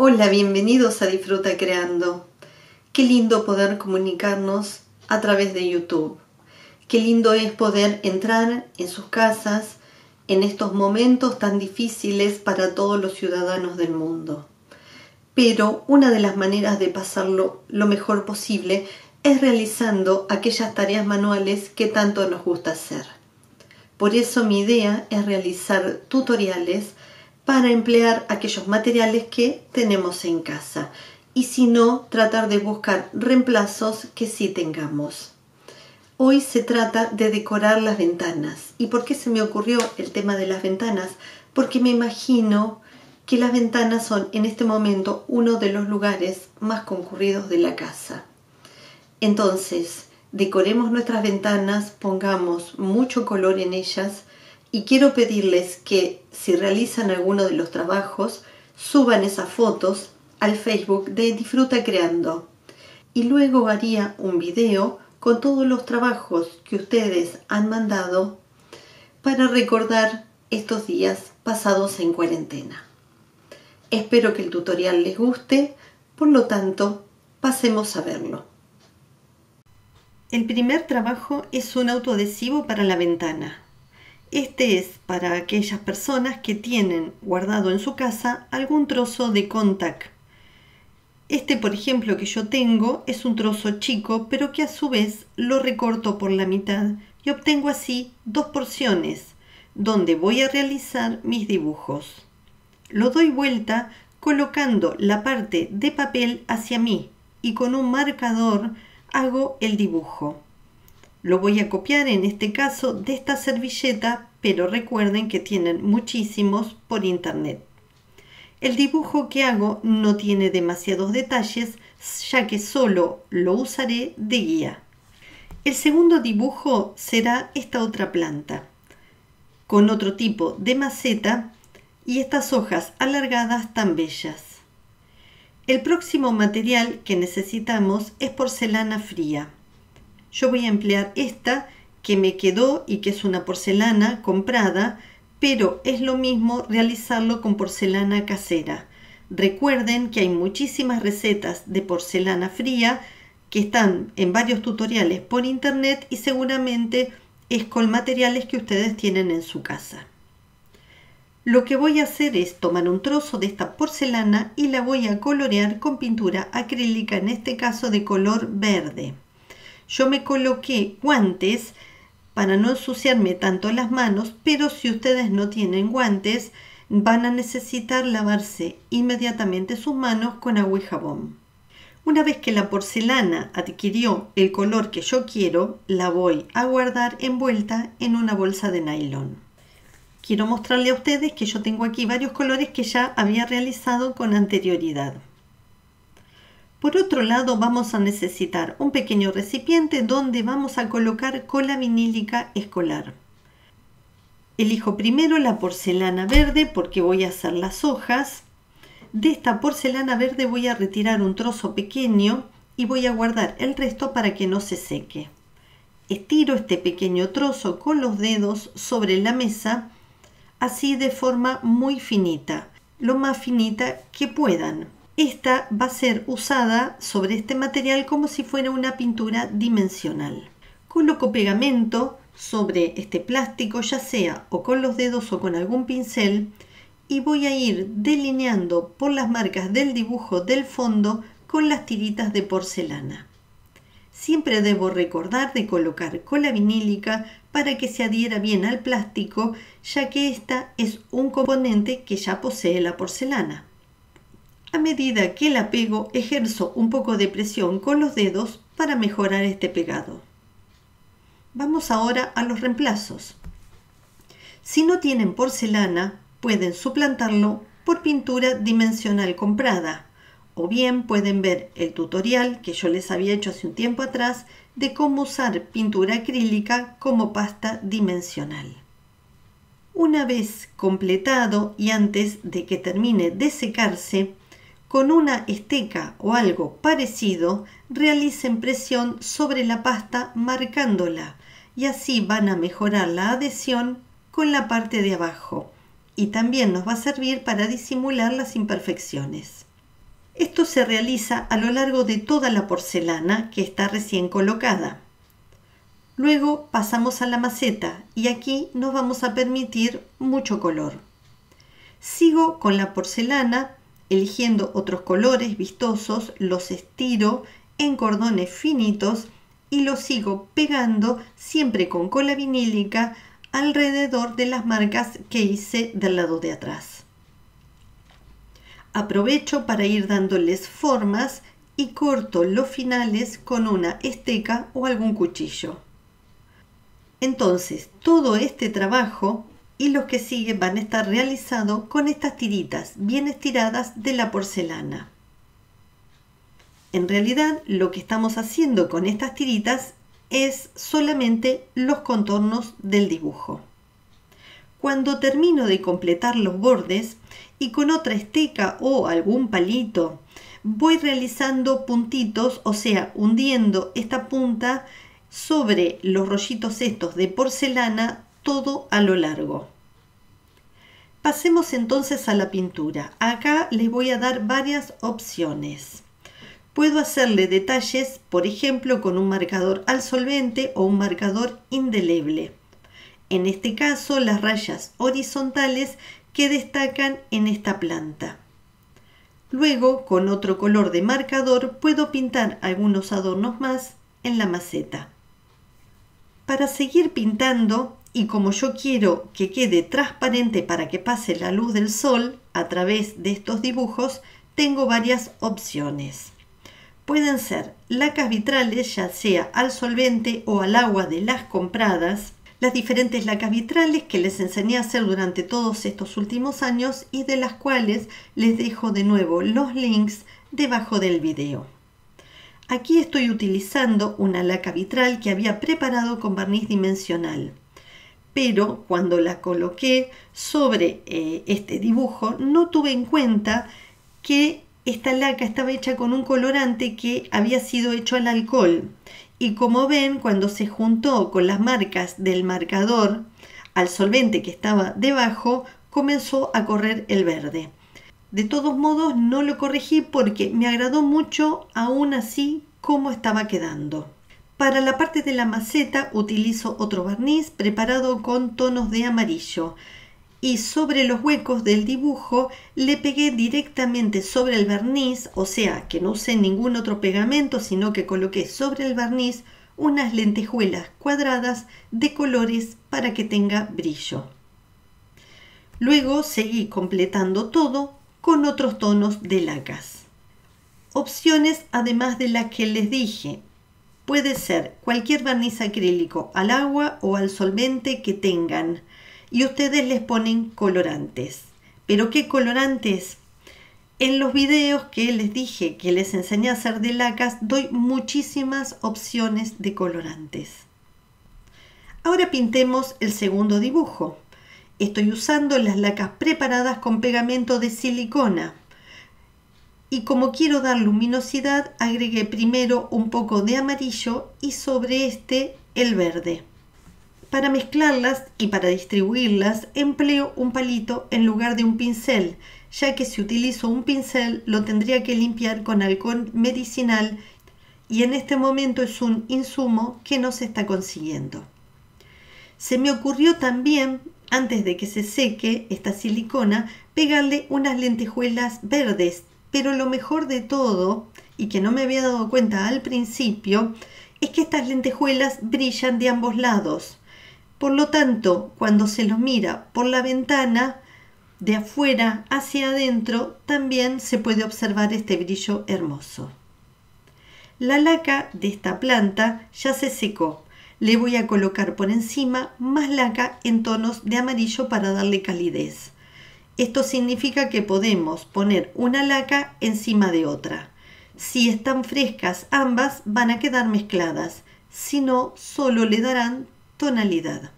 Hola, bienvenidos a Disfruta Creando. Qué lindo poder comunicarnos a través de YouTube. Qué lindo es poder entrar en sus casas en estos momentos tan difíciles para todos los ciudadanos del mundo. Pero una de las maneras de pasarlo lo mejor posible es realizando aquellas tareas manuales que tanto nos gusta hacer. Por eso mi idea es realizar tutoriales para emplear aquellos materiales que tenemos en casa y si no, tratar de buscar reemplazos que sí tengamos. Hoy se trata de decorar las ventanas. ¿Y por qué se me ocurrió el tema de las ventanas? Porque me imagino que las ventanas son en este momento uno de los lugares más concurridos de la casa. Entonces, decoremos nuestras ventanas, pongamos mucho color en ellas y quiero pedirles que si realizan alguno de los trabajos, suban esas fotos al Facebook de Disfruta Creando. Y luego haría un video con todos los trabajos que ustedes han mandado para recordar estos días pasados en cuarentena. Espero que el tutorial les guste, por lo tanto, pasemos a verlo. El primer trabajo es un autoadhesivo para la ventana. Este es para aquellas personas que tienen guardado en su casa algún trozo de contact. Este, por ejemplo, que yo tengo es un trozo chico, pero que a su vez lo recorto por la mitad y obtengo así dos porciones donde voy a realizar mis dibujos. Lo doy vuelta colocando la parte de papel hacia mí y con un marcador hago el dibujo. Lo voy a copiar en este caso de esta servilleta, pero recuerden que tienen muchísimos por internet. El dibujo que hago no tiene demasiados detalles, ya que solo lo usaré de guía. El segundo dibujo será esta otra planta, con otro tipo de maceta y estas hojas alargadas tan bellas. El próximo material que necesitamos es porcelana fría. Yo voy a emplear esta que me quedó y que es una porcelana comprada, pero es lo mismo realizarlo con porcelana casera. Recuerden que hay muchísimas recetas de porcelana fría que están en varios tutoriales por internet y seguramente es con materiales que ustedes tienen en su casa. Lo que voy a hacer es tomar un trozo de esta porcelana y la voy a colorear con pintura acrílica, en este caso de color verde. Yo me coloqué guantes para no ensuciarme tanto las manos, pero si ustedes no tienen guantes, van a necesitar lavarse inmediatamente sus manos con agua y jabón. Una vez que la porcelana adquirió el color que yo quiero, la voy a guardar envuelta en una bolsa de nylon. Quiero mostrarle a ustedes que yo tengo aquí varios colores que ya había realizado con anterioridad. Por otro lado, vamos a necesitar un pequeño recipiente donde vamos a colocar cola vinílica escolar. Elijo primero la porcelana verde porque voy a hacer las hojas. De esta porcelana verde voy a retirar un trozo pequeño y voy a guardar el resto para que no se seque. Estiro este pequeño trozo con los dedos sobre la mesa, así de forma muy finita, lo más finita que puedan. Esta va a ser usada sobre este material como si fuera una pintura dimensional. Coloco pegamento sobre este plástico, ya sea o con los dedos o con algún pincel, y voy a ir delineando por las marcas del dibujo del fondo con las tiritas de porcelana. Siempre debo recordar de colocar cola vinílica para que se adhiera bien al plástico, ya que esta es un componente que ya posee la porcelana. A medida que la pego, ejerzo un poco de presión con los dedos para mejorar este pegado. Vamos ahora a los reemplazos. Si no tienen porcelana, pueden suplantarlo por pintura dimensional comprada, o bien pueden ver el tutorial que yo les había hecho hace un tiempo atrás de cómo usar pintura acrílica como pasta dimensional. Una vez completado y antes de que termine de secarse, con una esteca o algo parecido, realicen presión sobre la pasta marcándola y así van a mejorar la adhesión con la parte de abajo y también nos va a servir para disimular las imperfecciones. Esto se realiza a lo largo de toda la porcelana que está recién colocada. Luego pasamos a la maceta y aquí nos vamos a permitir mucho color. Sigo con la porcelana eligiendo otros colores vistosos, los estiro en cordones finitos y los sigo pegando siempre con cola vinílica alrededor de las marcas que hice del lado de atrás. Aprovecho para ir dándoles formas y corto los finales con una esteca o algún cuchillo. Entonces, todo este trabajo y los que siguen van a estar realizados con estas tiritas bien estiradas de la porcelana. En realidad, lo que estamos haciendo con estas tiritas es solamente los contornos del dibujo. Cuando termino de completar los bordes y con otra esteca o algún palito voy realizando puntitos, o sea, hundiendo esta punta sobre los rollitos estos de porcelana todo a lo largo. Pasemos entonces a la pintura. Acá les voy a dar varias opciones. Puedo hacerle detalles, por ejemplo, con un marcador al solvente o un marcador indeleble. En este caso, las rayas horizontales que destacan en esta planta. Luego, con otro color de marcador, puedo pintar algunos adornos más en la maceta. Para seguir pintando, y como yo quiero que quede transparente para que pase la luz del sol a través de estos dibujos, tengo varias opciones. Pueden ser lacas vitrales, ya sea al solvente o al agua de las compradas, las diferentes lacas vitrales que les enseñé a hacer durante todos estos últimos años y de las cuales les dejo de nuevo los links debajo del video. Aquí estoy utilizando una laca vitral que había preparado con barniz dimensional, pero cuando la coloqué sobre este dibujo no tuve en cuenta que esta laca estaba hecha con un colorante que había sido hecho al alcohol. Y como ven, cuando se juntó con las marcas del marcador al solvente que estaba debajo, comenzó a correr el verde. De todos modos, no lo corregí porque me agradó mucho aún así cómo estaba quedando. Para la parte de la maceta utilizo otro barniz preparado con tonos de amarillo. Y sobre los huecos del dibujo le pegué directamente sobre el barniz, o sea que no usé ningún otro pegamento, sino que coloqué sobre el barniz unas lentejuelas cuadradas de colores para que tenga brillo. Luego seguí completando todo con otros tonos de lacas. Opciones además de las que les dije. Puede ser cualquier barniz acrílico al agua o al solvente que tengan. Y ustedes les ponen colorantes. ¿Pero qué colorantes? En los videos que les dije que les enseñé a hacer de lacas, doy muchísimas opciones de colorantes. Ahora pintemos el segundo dibujo. Estoy usando las lacas preparadas con pegamento de silicona. Y como quiero dar luminosidad, agregué primero un poco de amarillo y sobre este el verde. Para mezclarlas y para distribuirlas empleo un palito en lugar de un pincel, ya que si utilizo un pincel lo tendría que limpiar con alcohol medicinal y en este momento es un insumo que no se está consiguiendo. Se me ocurrió también, antes de que se seque esta silicona, pegarle unas lentejuelas verdes, pero lo mejor de todo, y que no me había dado cuenta al principio, es que estas lentejuelas brillan de ambos lados. Por lo tanto, cuando se los mira por la ventana, de afuera hacia adentro, también se puede observar este brillo hermoso. La laca de esta planta ya se secó. Le voy a colocar por encima más laca en tonos de amarillo para darle calidez. Esto significa que podemos poner una laca encima de otra. Si están frescas ambas, van a quedar mezcladas. Si no, solo le darán tonalidad.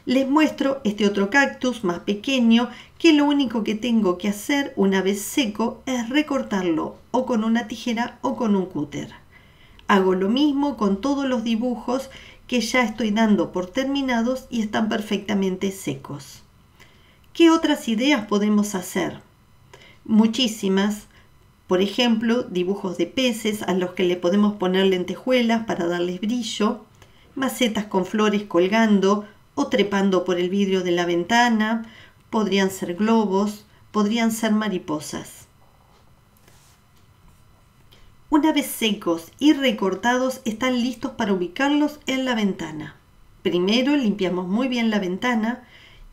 Les muestro este otro cactus más pequeño que lo único que tengo que hacer una vez seco es recortarlo o con una tijera o con un cúter. Hago lo mismo con todos los dibujos que ya estoy dando por terminados y están perfectamente secos. ¿Qué otras ideas podemos hacer? Muchísimas. Por ejemplo, dibujos de peces a los que le podemos poner lentejuelas para darles brillo, macetas con flores colgando o trepando por el vidrio de la ventana, podrían ser globos, podrían ser mariposas. Una vez secos y recortados, están listos para ubicarlos en la ventana. Primero limpiamos muy bien la ventana,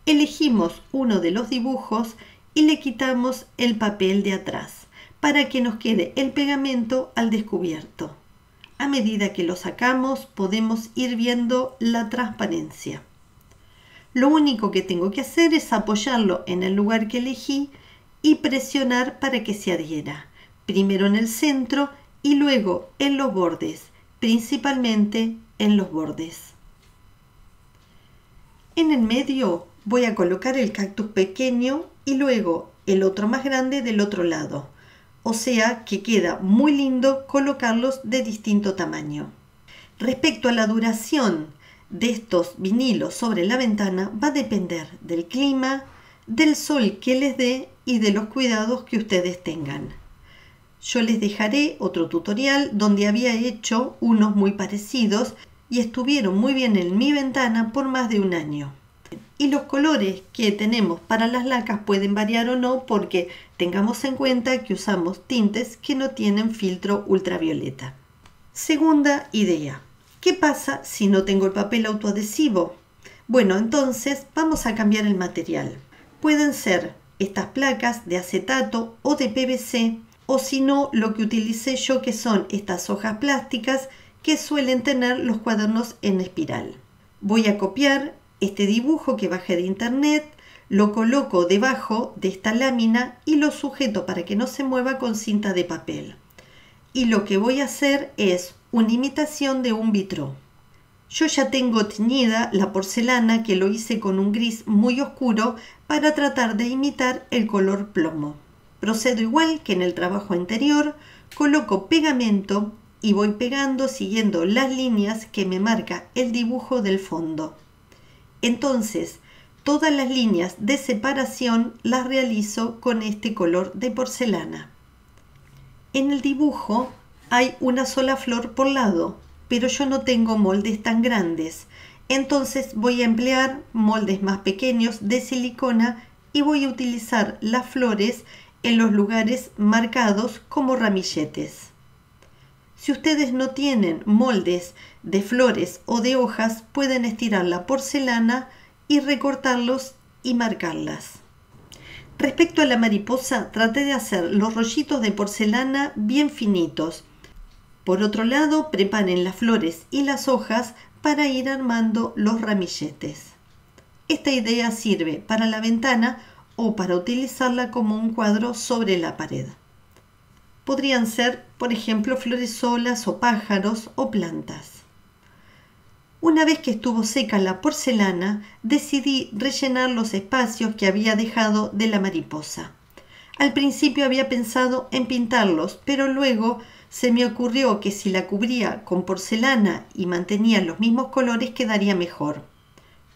elegimos uno de los dibujos y le quitamos el papel de atrás para que nos quede el pegamento al descubierto. A medida que lo sacamos, podemos ir viendo la transparencia. Lo único que tengo que hacer es apoyarlo en el lugar que elegí y presionar para que se adhiera, primero en el centro y luego en los bordes, principalmente en los bordes. En el medio voy a colocar el cactus pequeño y luego el otro más grande del otro lado, o sea que queda muy lindo colocarlos de distinto tamaño. Respecto a la duración de estos vinilos sobre la ventana, va a depender del clima, del sol que les dé y de los cuidados que ustedes tengan. Yo les dejaré otro tutorial donde había hecho unos muy parecidos y estuvieron muy bien en mi ventana por más de un año. Y los colores que tenemos para las lacas pueden variar o no, porque tengamos en cuenta que usamos tintes que no tienen filtro ultravioleta. Segunda idea. ¿Qué pasa si no tengo el papel autoadhesivo? Bueno, entonces vamos a cambiar el material. Pueden ser estas placas de acetato o de PVC, o si no, lo que utilicé yo, que son estas hojas plásticas que suelen tener los cuadernos en espiral. Voy a copiar este dibujo que bajé de internet, lo coloco debajo de esta lámina y lo sujeto para que no se mueva con cinta de papel. Y lo que voy a hacer es una imitación de un vitró. Yo ya tengo teñida la porcelana, que lo hice con un gris muy oscuro para tratar de imitar el color plomo. Procedo igual que en el trabajo anterior, coloco pegamento y voy pegando siguiendo las líneas que me marca el dibujo del fondo. Entonces, todas las líneas de separación las realizo con este color de porcelana. En el dibujo hay una sola flor por lado, pero yo no tengo moldes tan grandes, entonces voy a emplear moldes más pequeños de silicona y voy a utilizar las flores en los lugares marcados como ramilletes. Si ustedes no tienen moldes de flores o de hojas, pueden estirar la porcelana y recortarlos y marcarlas. Respecto a la mariposa, traté de hacer los rollitos de porcelana bien finitos. Por otro lado, preparen las flores y las hojas para ir armando los ramilletes. Esta idea sirve para la ventana o para utilizarla como un cuadro sobre la pared. Podrían ser, por ejemplo, flores solas o pájaros o plantas. Una vez que estuvo seca la porcelana, decidí rellenar los espacios que había dejado de la mariposa. Al principio había pensado en pintarlos, pero luego se me ocurrió que si la cubría con porcelana y mantenía los mismos colores, quedaría mejor.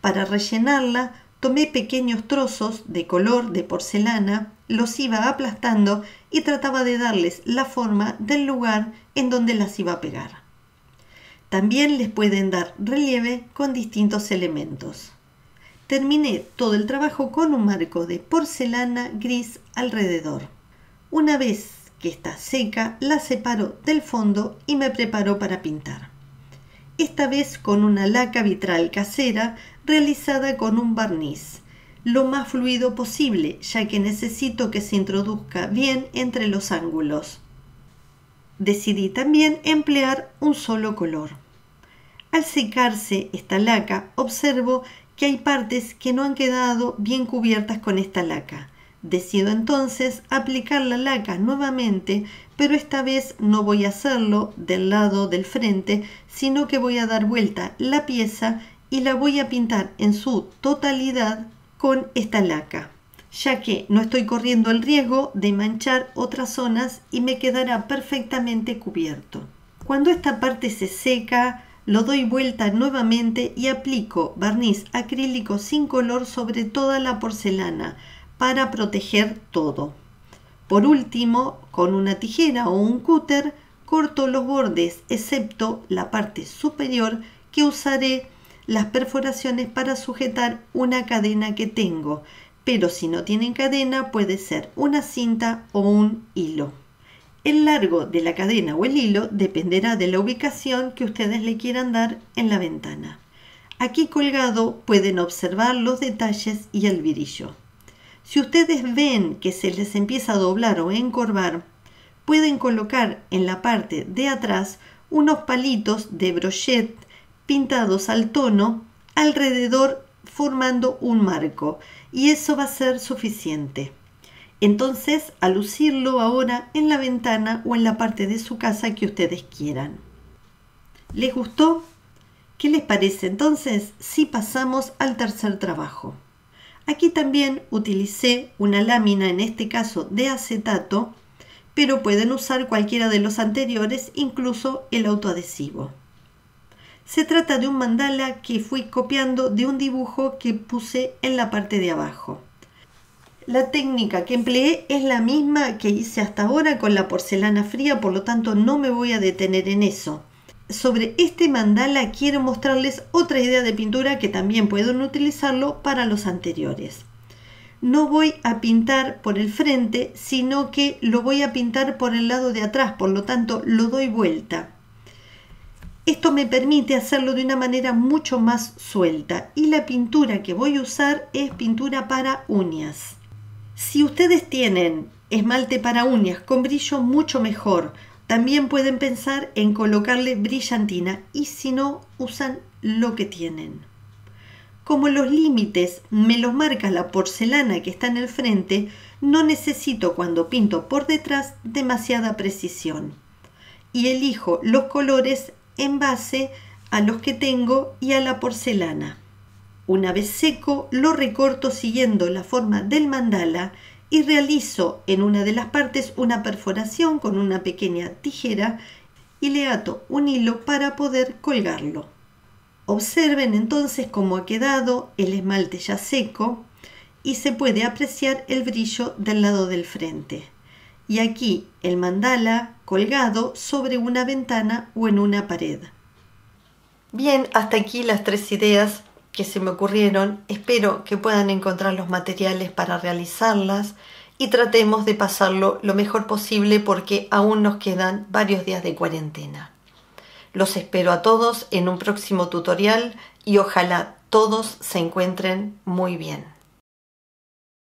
Para rellenarla, tomé pequeños trozos de color de porcelana, los iba aplastando y trataba de darles la forma del lugar en donde las iba a pegar. También les pueden dar relieve con distintos elementos. Terminé todo el trabajo con un marco de porcelana gris alrededor. Una vez que está seca, la separo del fondo y me preparo para pintar. Esta vez con una laca vitral casera realizada con un barniz, lo más fluido posible, ya que necesito que se introduzca bien entre los ángulos. Decidí también emplear un solo color. Al secarse esta laca, observo que hay partes que no han quedado bien cubiertas con esta laca. Decido entonces aplicar la laca nuevamente, pero esta vez no voy a hacerlo del lado del frente, sino que voy a dar vuelta la pieza y la voy a pintar en su totalidad con esta laca, ya que no estoy corriendo el riesgo de manchar otras zonas y me quedará perfectamente cubierto. Cuando esta parte se seca, lo doy vuelta nuevamente y aplico barniz acrílico sin color sobre toda la porcelana para proteger todo. Por último, con una tijera o un cúter, corto los bordes excepto la parte superior, que usaré las perforaciones para sujetar una cadena que tengo, pero si no tienen cadena puede ser una cinta o un hilo. El largo de la cadena o el hilo dependerá de la ubicación que ustedes le quieran dar en la ventana. Aquí colgado pueden observar los detalles y el brillo. Si ustedes ven que se les empieza a doblar o encorvar, pueden colocar en la parte de atrás unos palitos de brochet pintados al tono alrededor formando un marco, y eso va a ser suficiente. Entonces, a lucirlo ahora en la ventana o en la parte de su casa que ustedes quieran. ¿Les gustó? ¿Qué les parece entonces si pasamos al tercer trabajo? Aquí también utilicé una lámina, en este caso de acetato, pero pueden usar cualquiera de los anteriores, incluso el autoadhesivo. Se trata de un mandala que fui copiando de un dibujo que puse en la parte de abajo. La técnica que empleé es la misma que hice hasta ahora con la porcelana fría, por lo tanto no me voy a detener en eso. Sobre este mandala quiero mostrarles otra idea de pintura que también pueden utilizarlo para los anteriores. No voy a pintar por el frente, sino que lo voy a pintar por el lado de atrás, por lo tanto lo doy vuelta. Esto me permite hacerlo de una manera mucho más suelta, y la pintura que voy a usar es pintura para uñas. Si ustedes tienen esmalte para uñas con brillo, mucho mejor. También pueden pensar en colocarle brillantina, y si no, usan lo que tienen. Como los límites me los marca la porcelana que está en el frente, no necesito cuando pinto por detrás demasiada precisión. Y elijo los colores en base a los que tengo y a la porcelana. Una vez seco, lo recorto siguiendo la forma del mandala y realizo en una de las partes una perforación con una pequeña tijera y le ato un hilo para poder colgarlo. Observen entonces cómo ha quedado el esmalte ya seco, y se puede apreciar el brillo del lado del frente. Y aquí el mandala colgado sobre una ventana o en una pared. Bien, hasta aquí las 3 ideas que se me ocurrieron. Espero que puedan encontrar los materiales para realizarlas y tratemos de pasarlo lo mejor posible porque aún nos quedan varios días de cuarentena. Los espero a todos en un próximo tutorial y ojalá todos se encuentren muy bien.